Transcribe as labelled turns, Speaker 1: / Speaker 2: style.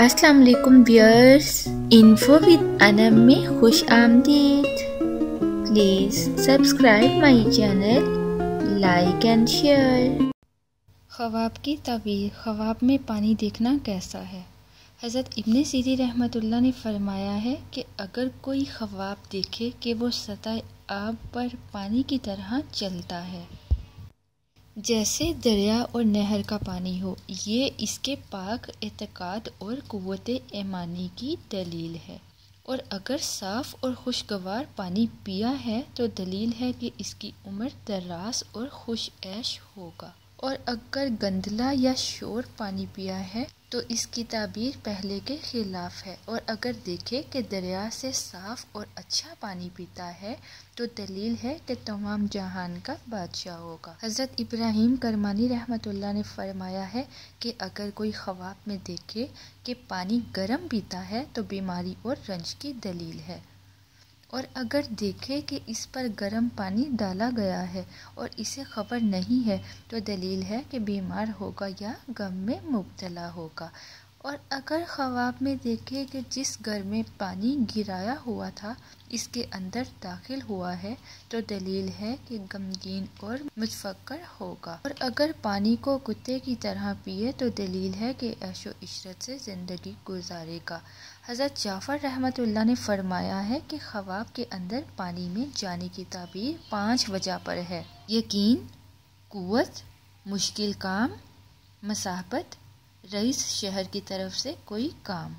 Speaker 1: السلام علیکم wears, info with انم میں خوش آمدید۔ Please subscribe my channel, like and share. خواب کی تعبیر۔ خواب میں پانی دیکھنا کیسا ہے؟ حضرت ابن سیرین رحمۃ اللہ نے فرمایا ہے کہ اگر کوئی خواب دیکھے کہ وہ سطح آب پر پانی کی طرح چلتا ہے، جیسے دریا اور نہر کا پانی ہو، یہ اس کے پاک اعتقاد اور قوت ایمانی کی دلیل ہے، اور اگر صاف اور خوشگوار پانی پیا ہے تو دلیل ہے کہ اس کی عمر دراز اور خوش عیش ہوگا، اور اگر گندلا یا شور پانی پیا ہے تو اس کی تعبیر پہلے کے خلاف ہے، اور اگر دیکھے کہ دریا سے صاف اور اچھا پانی پیتا ہے تو دلیل ہے کہ تمام جہان کا بادشاہ ہوگا۔ حضرت ابراہیم کرمانی رحمۃ اللہ نے فرمایا ہے کہ اگر کوئی خواب میں دیکھے کہ پانی گرم پیتا ہے تو بیماری اور رنج کی دلیل ہے، اور اگر دیکھے کہ اس پر گرم پانی ڈالا گیا ہے اور اسے خبر نہیں ہے تو دلیل ہے کہ بیمار ہوگا یا غم میں مبتلا ہوگا، اور اگر خواب میں دیکھے کہ جس گھر میں پانی گرایا ہوا تھا اس کے اندر داخل ہوا ہے تو دلیل ہے کہ غمگین اور متفکر ہوگا، اور اگر پانی کو کتے کی طرح پیے تو دلیل ہے کہ عیش و عشرت سے زندگی گزارے گا۔ حضرت جعفر رحمۃ اللہ نے فرمایا ہے کہ خواب کے اندر پانی میں جانے کی تعبیر 5 وجہ پر ہے: یقین، قوت، مشکل کام، مصاحبت، رئیس شہر کی طرف سے کوئی کام۔